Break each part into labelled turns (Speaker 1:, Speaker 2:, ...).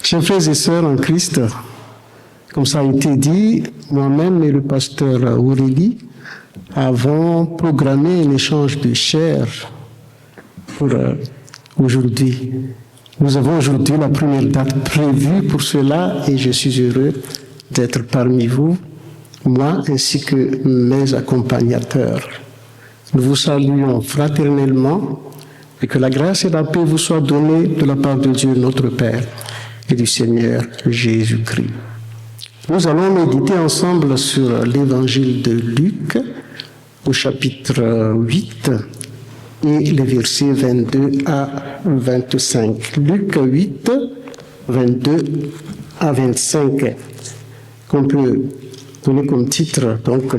Speaker 1: Chers frères et sœurs en Christ, comme ça a été dit, moi-même et le pasteur Aurélie avons programmé un échange de chair pour aujourd'hui. Nous avons aujourd'hui la première date prévue pour cela et je suis heureux d'être parmi vous, moi ainsi que mes accompagnateurs. Nous vous saluons fraternellement et que la grâce et la paix vous soient données de la part de Dieu notre Père et du Seigneur Jésus-Christ. Nous allons méditer ensemble sur l'évangile de Luc au chapitre 8 et les versets 22 à 25. Luc 8, 22 à 25, qu'on peut donner comme titre, donc,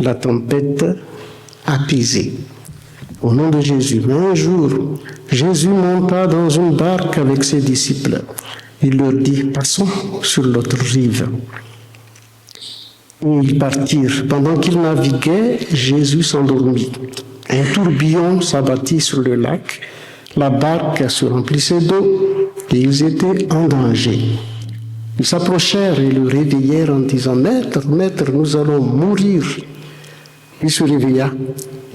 Speaker 1: la tempête apaisée. Au nom de Jésus. Mais un jour, Jésus monta dans une barque avec ses disciples. Il leur dit, passons sur l'autre rive. Et ils partirent. Pendant qu'ils naviguaient, Jésus s'endormit. Un tourbillon s'abattit sur le lac. La barque se remplissait d'eau et ils étaient en danger. Ils s'approchèrent et le réveillèrent en disant, Maître, Maître, nous allons mourir. Il se réveilla,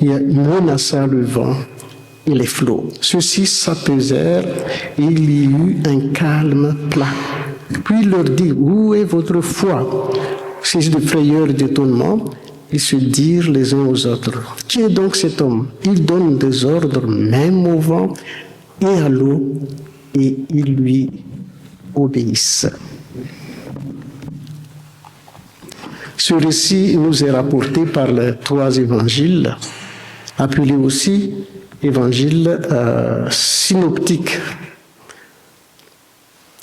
Speaker 1: il menaça le vent et les flots. Ceux-ci s'apaisèrent et il y eut un calme plat. Puis il leur dit, où est votre foi? Saisis de frayeur et d'étonnement, ils se dirent les uns aux autres, qui est donc cet homme? Il donne des ordres même au vent et à l'eau, et ils lui obéissent. Ce récit nous est rapporté par les trois évangiles, appelés aussi évangiles synoptiques.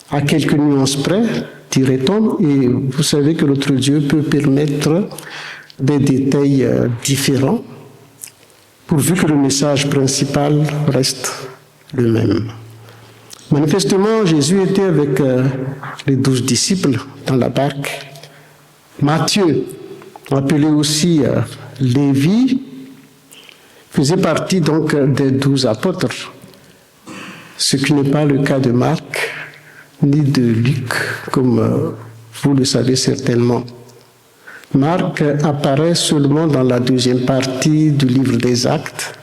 Speaker 1: À quelques nuances près, dirait-on, et vous savez que notre Dieu peut permettre des détails différents, pourvu que le message principal reste le même. Manifestement, Jésus était avec les 12 disciples dans la barque. Matthieu, appelé aussi Lévi, faisait partie donc des 12 apôtres, ce qui n'est pas le cas de Marc ni de Luc, comme vous le savez certainement. Marc apparaît seulement dans la deuxième partie du livre des Actes,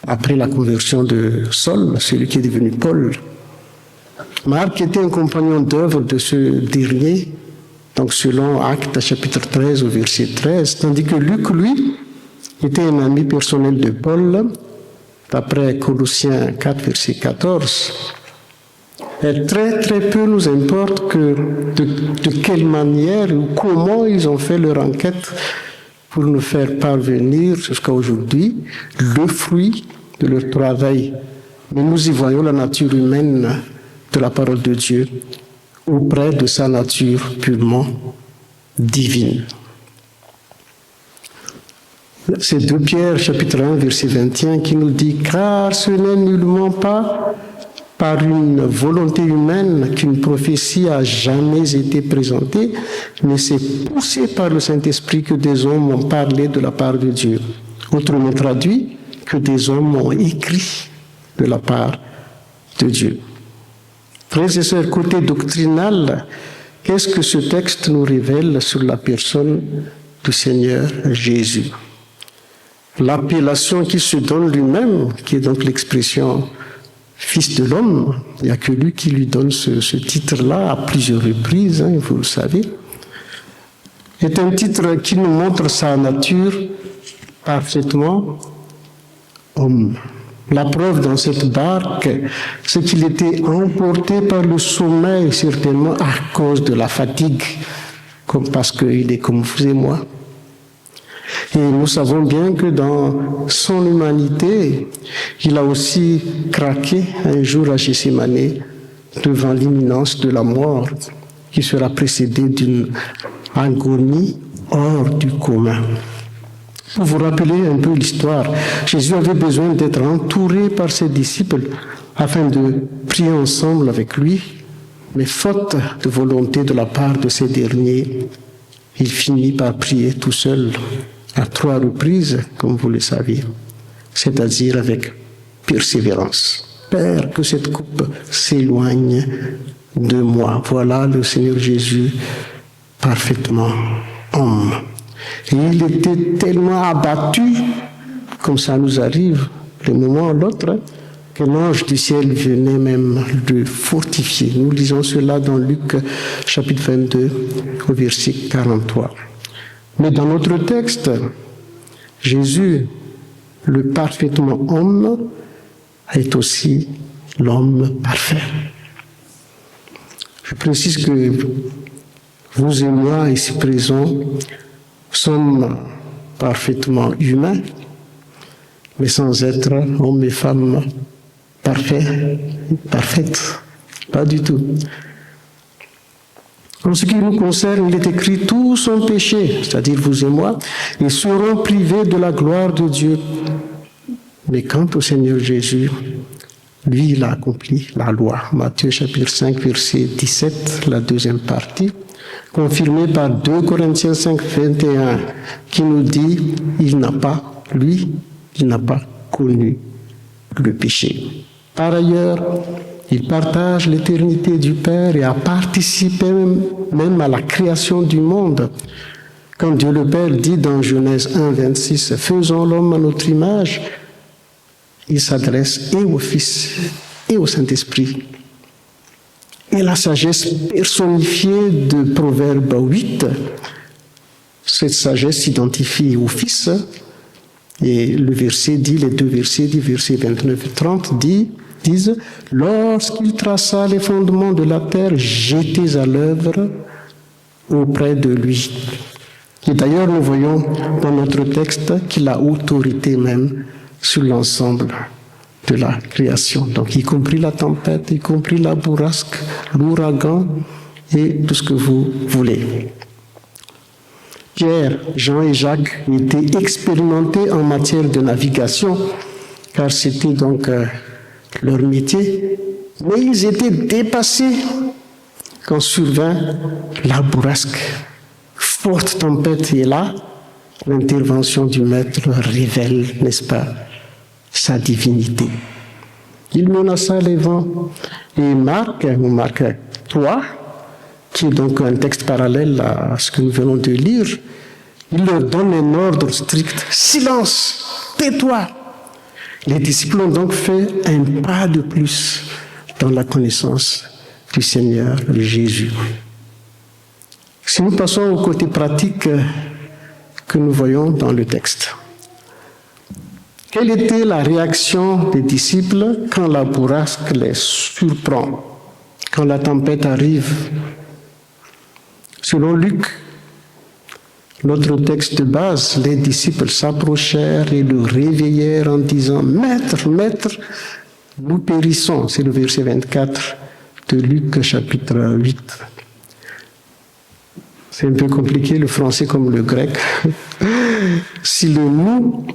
Speaker 1: après la conversion de Saul, celui qui est devenu Paul. Marc était un compagnon d'œuvre de ce dernier, donc selon Actes chapitre 13 au verset 13, tandis que Luc, lui, était un ami personnel de Paul, d'après Colossiens 4, verset 14. Et très peu nous importe que de quelle manière ou comment ils ont fait leur enquête pour nous faire parvenir jusqu'à aujourd'hui le fruit de leur travail. Mais nous y voyons la nature humaine de la parole de Dieu auprès de sa nature purement divine. C'est 2 Pierre, chapitre 1, verset 21, qui nous dit « Car ce n'est nullement pas par une volonté humaine qu'une prophétie a jamais été présentée, mais c'est poussé par le Saint-Esprit que des hommes ont parlé de la part de Dieu. » Autrement traduit, que des hommes ont écrit de la part de Dieu. Frères et sœurs, côté doctrinal, qu'est-ce que ce texte nous révèle sur la personne du Seigneur Jésus? L'appellation qu'il se donne lui-même, qui est donc l'expression « Fils de l'homme », il n'y a que lui qui lui donne ce titre-là à plusieurs reprises, vous le savez, est un titre qui nous montre sa nature parfaitement homme. La preuve dans cette barque, c'est qu'il était emporté par le sommeil, certainement à cause de la fatigue, comme parce qu'il est comme vous et moi. Et nous savons bien que dans son humanité, il a aussi craqué un jour à Gethsémani devant l'imminence de la mort, qui sera précédée d'une agonie hors du commun. Pour vous rappeler un peu l'histoire, Jésus avait besoin d'être entouré par ses disciples afin de prier ensemble avec lui, mais faute de volonté de la part de ces derniers, il finit par prier tout seul à 3 reprises, comme vous le savez, c'est-à-dire avec persévérance. Père, que cette coupe s'éloigne de moi. Voilà le Seigneur Jésus, parfaitement homme. Et il était tellement abattu, comme ça nous arrive, le moment ou l'autre, que l'ange du ciel venait même le fortifier. Nous lisons cela dans Luc chapitre 22 au verset 43. Mais dans notre texte, Jésus, le parfaitement homme, est aussi l'homme parfait. Je précise que vous et moi, ici présents, sommes parfaitement humains, mais sans être hommes et femmes parfaites. Pas du tout. En ce qui nous concerne, il est écrit, tous sont péchés, c'est-à-dire vous et moi, et seront privés de la gloire de Dieu. Mais quant au Seigneur Jésus, lui, il a accompli la loi. Matthieu chapitre 5, verset 17, la deuxième partie, confirmée par 2 Corinthiens 5, 21, qui nous dit, il n'a pas connu le péché. Par ailleurs, il partage l'éternité du Père et a participé même à la création du monde. Quand Dieu le Père dit dans Genèse 1, 26, « Faisons l'homme à notre image », il s'adresse et au Fils et au Saint-Esprit. Et la sagesse personnifiée de Proverbe 8, cette sagesse s'identifie au Fils. Et le verset dit, les deux versets, versets 29 et 30, disent « Lorsqu'il traça les fondements de la terre, j'étais à l'œuvre auprès de lui. » Et d'ailleurs, nous voyons dans notre texte qu'il a autorité même sur l'ensemble de la création. Donc, y compris la tempête, y compris la bourrasque, l'ouragan et tout ce que vous voulez. Pierre, Jean et Jacques étaient expérimentés en matière de navigation, car c'était donc leur métier, mais ils étaient dépassés quand survint la bourrasque. Forte tempête est là, l'intervention du Maître révèle, n'est-ce pas, sa divinité. Il menaça les vents. Et Marc 3, qui est donc un texte parallèle à ce que nous venons de lire, il leur donne un ordre strict. Silence, tais-toi. Les disciples ont donc fait un pas de plus dans la connaissance du Seigneur Jésus. Si nous passons au côté pratique que nous voyons dans le texte. Quelle était la réaction des disciples quand la bourrasque les surprend, quand la tempête arrive? Selon Luc, notre texte de base, les disciples s'approchèrent et le réveillèrent en disant « Maître, Maître, nous périssons ». C'est le verset 24 de Luc chapitre 8. C'est un peu compliqué, le français comme le grec. Si le « nous »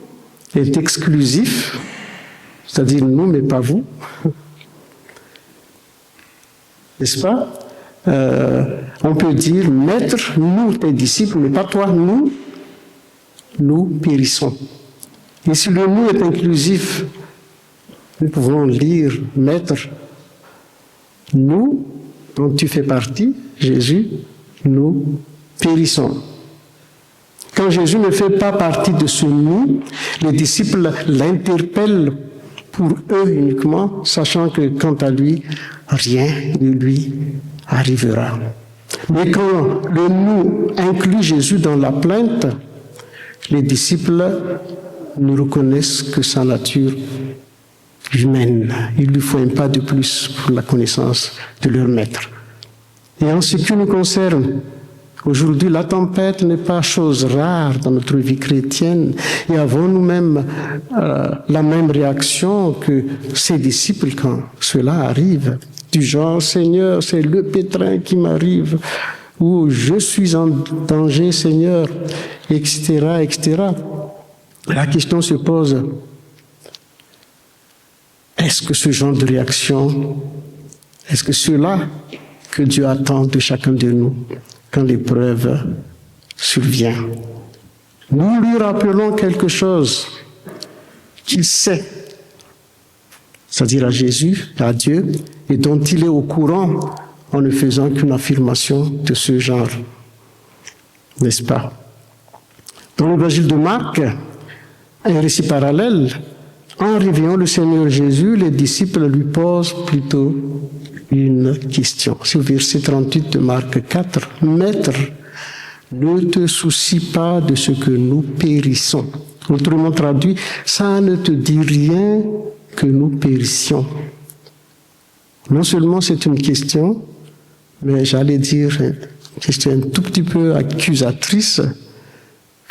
Speaker 1: est exclusif, c'est-à-dire nous mais pas vous, n'est-ce pas? On peut dire, Maître, nous, tes disciples, mais pas toi, nous périssons. Et si le nous est inclusif, nous pouvons lire, Maître, nous, dont tu fais partie, Jésus, nous périssons. Quand Jésus ne fait pas partie de ce nous, les disciples l'interpellent pour eux uniquement, sachant que quant à lui, rien ne lui arrivera. Mais quand le nous inclut Jésus dans la plainte, les disciples ne reconnaissent que sa nature humaine. Il lui faut un pas de plus pour la connaissance de leur maître. Et en ce qui nous concerne, aujourd'hui, la tempête n'est pas chose rare dans notre vie chrétienne et avons nous-mêmes la même réaction que ces disciples quand cela arrive. Du genre, Seigneur, c'est le pétrin qui m'arrive, ou je suis en danger, Seigneur, etc., etc. La question se pose, est-ce que ce genre de réaction, est-ce que cela que Dieu attend de chacun de nous quand l'épreuve survient? Nous lui rappelons quelque chose qu'il sait c'est-à-dire à Jésus, à Dieu, et dont il est au courant en ne faisant qu'une affirmation de ce genre. N'est-ce pas? Dans l'évangile de Marc, un récit parallèle, en réveillant le Seigneur Jésus, les disciples lui posent plutôt une question. C'est au verset 38 de Marc 4. « Maître, ne te soucie pas de ce que nous périssons. » Autrement traduit, ça ne te dit rien que nous périssions. Non seulement c'est une question, mais j'allais dire une question un tout petit peu accusatrice,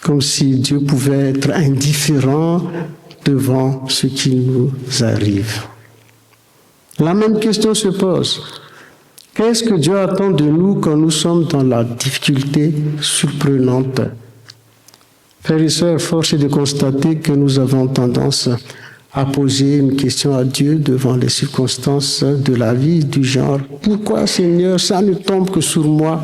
Speaker 1: comme si Dieu pouvait être indifférent devant ce qui nous arrive. La même question se pose. Qu'est-ce que Dieu attend de nous quand nous sommes dans la difficulté surprenante? Frères et sœurs, force est de constater que nous avons tendance à poser une question à Dieu devant les circonstances de la vie du genre « Pourquoi, Seigneur, ça ne tombe que sur moi ?»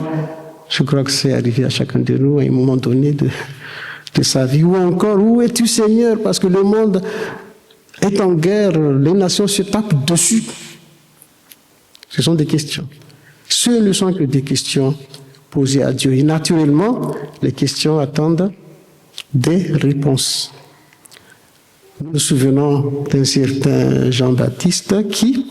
Speaker 1: Je crois que c'est arrivé à chacun de nous à un moment donné de sa vie. Ou encore « Où es-tu, Seigneur ?» Parce que le monde est en guerre, les nations se tapent dessus. Ce sont des questions. Ce ne sont que des questions posées à Dieu. Et naturellement, les questions attendent des réponses. Nous nous souvenons d'un certain Jean-Baptiste qui,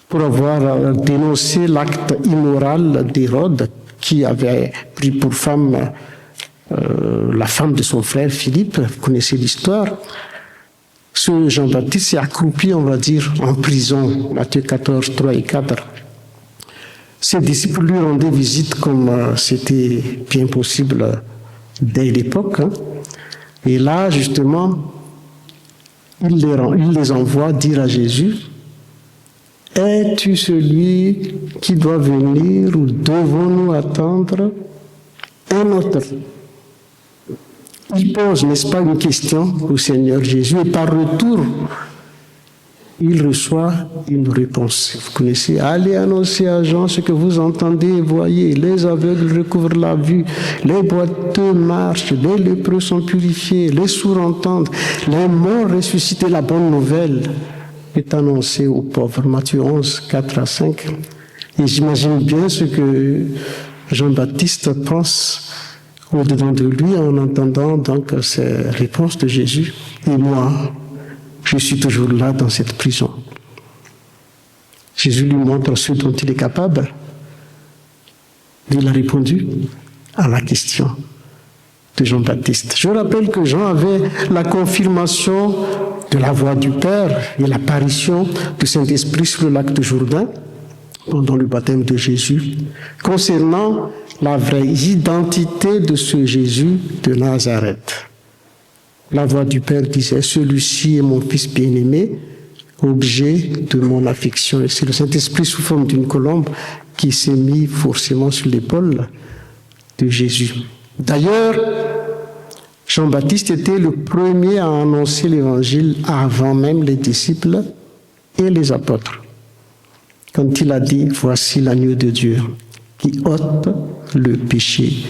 Speaker 1: pour avoir dénoncé l'acte immoral d'Hérode, qui avait pris pour femme la femme de son frère Philippe, vous connaissez l'histoire, ce Jean-Baptiste s'est accroupi, on va dire, en prison, Matthieu 14, 3 et 4. Ses disciples lui rendaient visite comme c'était bien possible dès l'époque. Et là, justement, il les envoie dire à Jésus, « Es-tu celui qui doit venir ou devons-nous attendre un autre ?» Il pose, n'est-ce pas, une question au Seigneur Jésus et par retour, il reçoit une réponse. Vous connaissez, allez annoncer à Jean ce que vous entendez et voyez. Les aveugles recouvrent la vue, les boiteux marchent, les lépreux sont purifiés, les sourds entendent, les morts ressuscités. La bonne nouvelle est annoncée aux pauvres. Matthieu 11, 4 à 5. Et j'imagine bien ce que Jean-Baptiste pense au-dedans de lui en entendant donc ces réponses de Jésus. Et moi, je suis toujours là dans cette prison. Jésus lui montre ce dont il est capable. Il a répondu à la question de Jean-Baptiste. Je rappelle que Jean avait la confirmation de la voix du Père et l'apparition du Saint-Esprit sur le lac de Jourdain pendant le baptême de Jésus, concernant la vraie identité de ce Jésus de Nazareth. La voix du Père disait, « Celui-ci est mon Fils bien-aimé, objet de mon affection. » Et c'est le Saint-Esprit sous forme d'une colombe qui s'est mis forcément sur l'épaule de Jésus. D'ailleurs, Jean-Baptiste était le premier à annoncer l'Évangile avant même les disciples et les apôtres. Quand il a dit, « Voici l'agneau de Dieu qui ôte le péché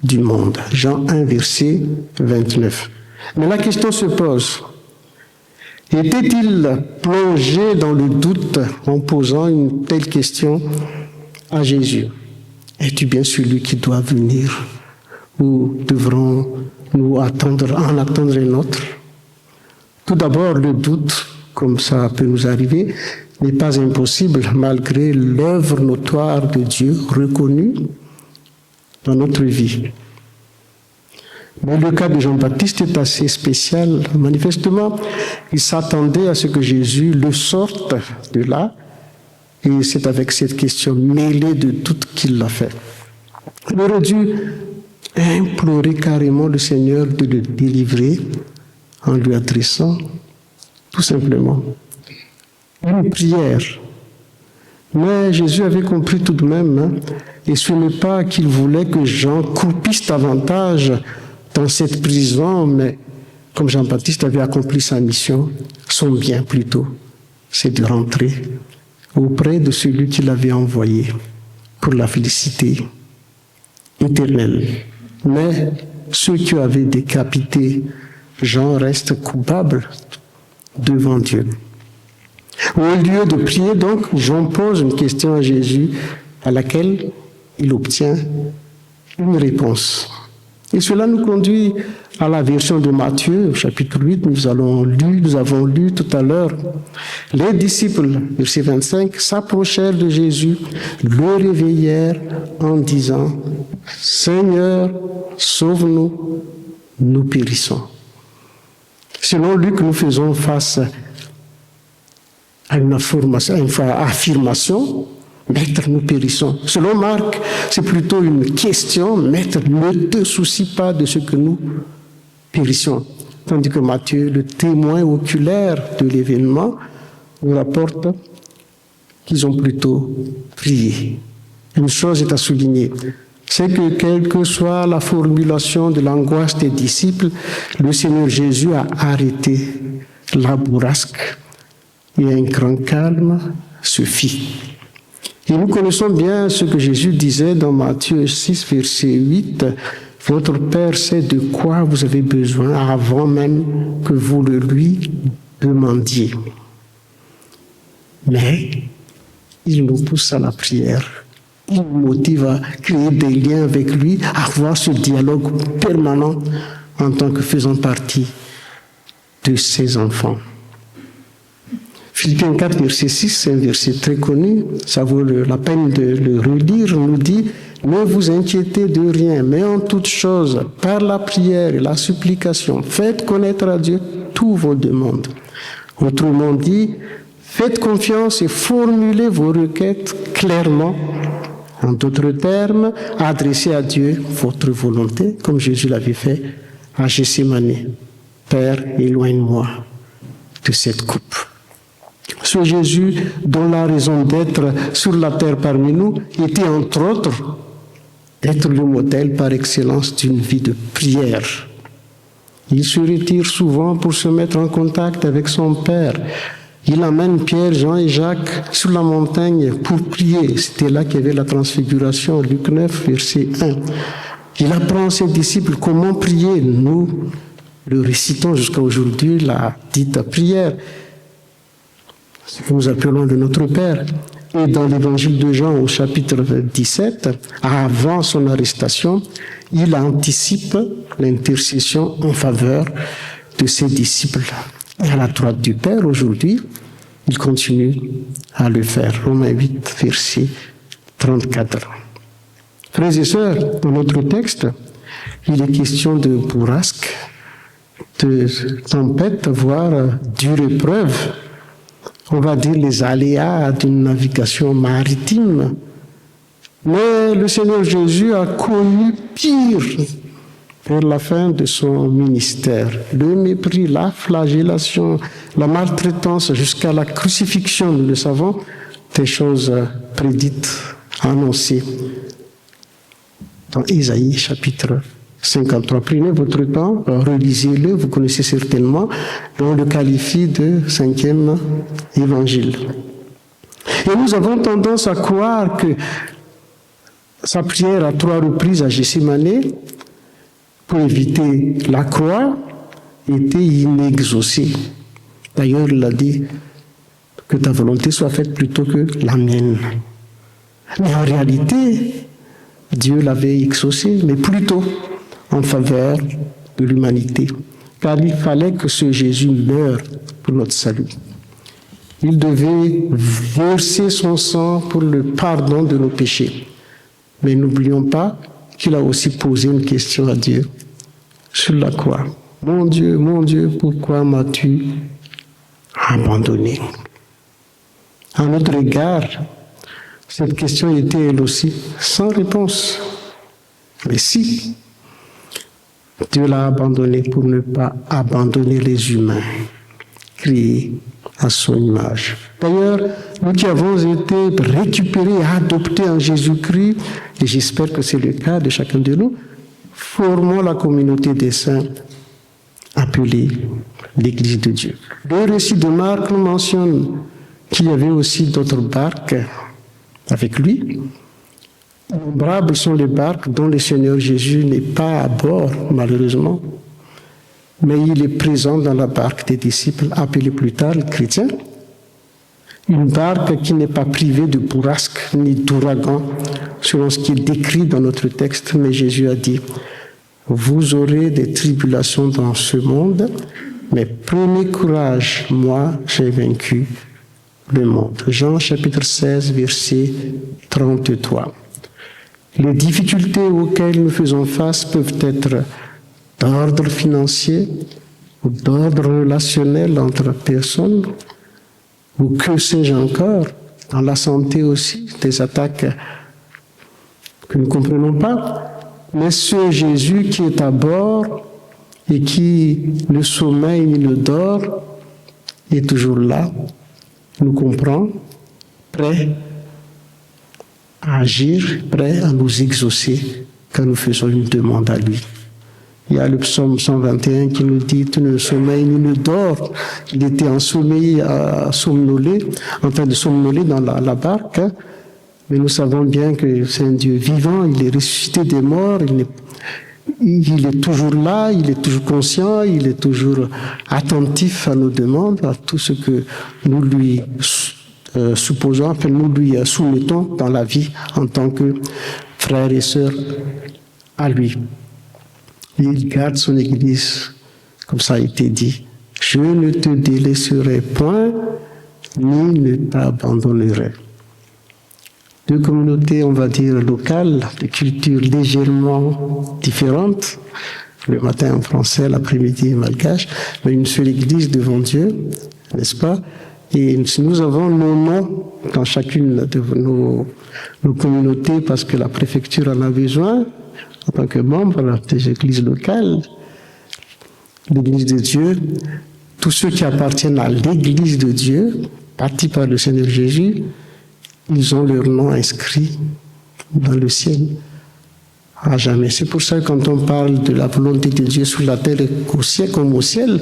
Speaker 1: du monde. » Jean 1, verset 29. Mais la question se pose, était-il plongé dans le doute en posant une telle question à Jésus? Es-tu bien celui qui doit venir ou devrons-nous en attendre un autre? Tout d'abord, le doute, comme ça peut nous arriver, n'est pas impossible malgré l'œuvre notoire de Dieu reconnue dans notre vie. Mais le cas de Jean-Baptiste est assez spécial. Manifestement, il s'attendait à ce que Jésus le sorte de là, et c'est avec cette question mêlée de doute qu'il l'a fait. Il aurait dû implorer carrément le Seigneur de le délivrer en lui adressant tout simplement une prière. Mais Jésus avait compris tout de même, et ce n'est pas qu'il voulait que Jean croupisse davantage dans cette prison, mais comme Jean-Baptiste avait accompli sa mission, son bien plutôt, c'est de rentrer auprès de celui qui l'avait envoyé pour la félicité éternelle. Mais ceux qui avaient décapité Jean restent coupables devant Dieu. Au lieu de prier, donc, Jean pose une question à Jésus à laquelle il obtient une réponse. Et cela nous conduit à la version de Matthieu, au chapitre 8, nous avons lu tout à l'heure. Les disciples, verset 25, s'approchèrent de Jésus, le réveillèrent en disant, « Seigneur, sauve-nous, nous périssons. » Selon Luc, nous faisons face à une affirmation, Maître, nous périssons. Selon Marc, c'est plutôt une question, Maître, ne te soucie pas de ce que nous périssons. Tandis que Matthieu, le témoin oculaire de l'événement, nous rapporte qu'ils ont plutôt prié. Une chose est à souligner, c'est que quelle que soit la formulation de l'angoisse des disciples, le Seigneur Jésus a arrêté la bourrasque et un grand calme se fit. Et nous connaissons bien ce que Jésus disait dans Matthieu 6, verset 8. « Votre Père sait de quoi vous avez besoin avant même que vous le lui demandiez. » Mais il nous pousse à la prière. Il nous motive à créer des liens avec lui, à avoir ce dialogue permanent en tant que faisant partie de ses enfants. Philippiens 4, verset 6, c'est un verset très connu, ça vaut la peine de le relire, on nous dit « Ne vous inquiétez de rien, mais en toute chose, par la prière et la supplication, faites connaître à Dieu tous vos demandes. » Autrement dit, faites confiance et formulez vos requêtes clairement. En d'autres termes, adressez à Dieu votre volonté, comme Jésus l'avait fait à Gethsémani. « Père, éloigne-moi de cette coupe. » Ce Jésus, dont la raison d'être sur la terre parmi nous était entre autres d'être le modèle par excellence d'une vie de prière. Il se retire souvent pour se mettre en contact avec son Père. Il amène Pierre, Jean et Jacques sur la montagne pour prier. C'était là qu'il y avait la transfiguration, Luc 9, verset 1. Il apprend à ses disciples comment prier. Nous le récitons jusqu'à aujourd'hui, la dite prière, ce que nous appelons de notre Père. Et dans l'évangile de Jean, au chapitre 17, avant son arrestation, il anticipe l'intercession en faveur de ses disciples. Et à la droite du Père, aujourd'hui, il continue à le faire. Romains 8, verset 34. Frères et sœurs, dans notre texte, il est question de bourrasque, de tempête, voire dure épreuve. On va dire les aléas d'une navigation maritime. Mais le Seigneur Jésus a connu pire vers la fin de son ministère. Le mépris, la flagellation, la maltraitance jusqu'à la crucifixion, nous le savons, des choses prédites, annoncées dans Ésaïe chapitre 53. Prenez votre temps, relisez-le, vous connaissez certainement, on le qualifie de 5e évangile. Et nous avons tendance à croire que sa prière à 3 reprises à Gethsémani, pour éviter la croix, était inexaucée. D'ailleurs, il a dit que ta volonté soit faite plutôt que la mienne. Mais en réalité, Dieu l'avait exaucé, mais plutôt en faveur de l'humanité, car il fallait que ce Jésus meure pour notre salut. Il devait verser son sang pour le pardon de nos péchés. Mais n'oublions pas qu'il a aussi posé une question à Dieu sur la croix. Mon Dieu, pourquoi m'as-tu abandonné? À notre égard, cette question était elle aussi sans réponse. Mais si, Dieu l'a abandonné pour ne pas abandonner les humains, créés à son image. D'ailleurs, nous qui avons été récupérés, adoptés en Jésus-Christ, et j'espère que c'est le cas de chacun de nous, formons la communauté des saints appelée l'Église de Dieu. Le récit de Marc nous mentionne qu'il y avait aussi d'autres barques avec lui. Innombrables sont les barques dont le Seigneur Jésus n'est pas à bord, malheureusement, mais il est présent dans la barque des disciples, appelés plus tard les chrétiens. Une barque qui n'est pas privée de bourrasques ni d'ouragans, selon ce qui est décrit dans notre texte, mais Jésus a dit, vous aurez des tribulations dans ce monde, mais prenez courage, moi j'ai vaincu le monde. Jean chapitre 16, verset 33. Les difficultés auxquelles nous faisons face peuvent être d'ordre financier ou d'ordre relationnel entre personnes, ou que sais-je encore, dans la santé aussi, des attaques que nous ne comprenons pas. Mais ce Jésus qui est à bord et qui ne sommeille ni ne dort est toujours là, nous comprend, prêt à agir, prêt à nous exaucer quand nous faisons une demande à lui. Il y a le psaume 121 qui nous dit « Tu ne sommeilles ni ne dors ». Il était en sommeil, en train de somnoler dans la barque. Hein. Mais nous savons bien que c'est un Dieu vivant, il est ressuscité des morts, il est toujours là, il est toujours conscient, il est toujours attentif à nos demandes, à tout ce que nous lui supposons, enfin nous lui soumettons dans la vie en tant que frères et sœurs à lui. Et il garde son Église, comme ça a été dit. Je ne te délaisserai point, ni ne t'abandonnerai. Deux communautés, on va dire, locales, de cultures légèrement différentes. Le matin en français, l'après-midi en malgache, mais une seule Église devant Dieu, n'est-ce pas? Et nous avons nos noms dans chacune de nos communautés parce que la préfecture en a besoin. En tant que membre des églises locales, l'Église de Dieu, tous ceux qui appartiennent à l'Église de Dieu, bâtie par le Seigneur Jésus, ils ont leur nom inscrit dans le ciel à jamais. C'est pour ça que quand on parle de la volonté de Dieu sur la terre et au ciel, comme au ciel,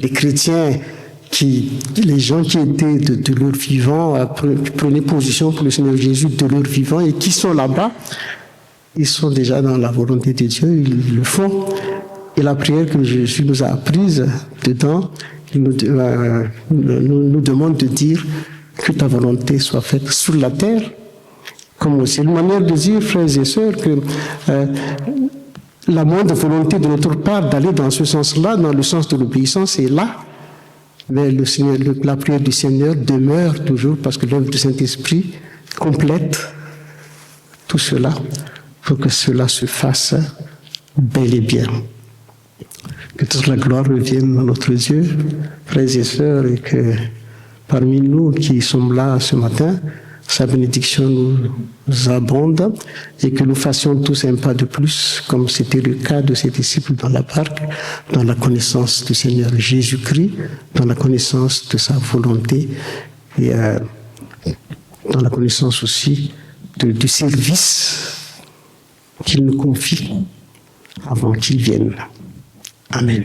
Speaker 1: les chrétiens, les gens qui étaient de leur vivant, prenaient position pour le Seigneur Jésus de leur vivant et qui sont là-bas, ils sont déjà dans la volonté de Dieu, ils le font. Et la prière que Jésus nous a apprise dedans, il nous demande de dire que ta volonté soit faite sur la terre, comme aussi. C'est une manière de dire, frères et sœurs, que la moindre volonté de notre part d'aller dans ce sens-là, dans le sens de l'obéissance, est là. Mais la prière du Seigneur demeure toujours parce que l'œuvre du Saint-Esprit complète tout cela. Pour que cela se fasse bel et bien. Que toute la gloire revienne à notre Dieu, frères et sœurs, et que parmi nous qui sommes là ce matin, sa bénédiction nous abonde et que nous fassions tous un pas de plus, comme c'était le cas de ses disciples dans la barque, dans la connaissance du Seigneur Jésus-Christ, dans la connaissance de sa volonté et dans la connaissance aussi du service qu'il nous confie avant qu'il vienne. Amen.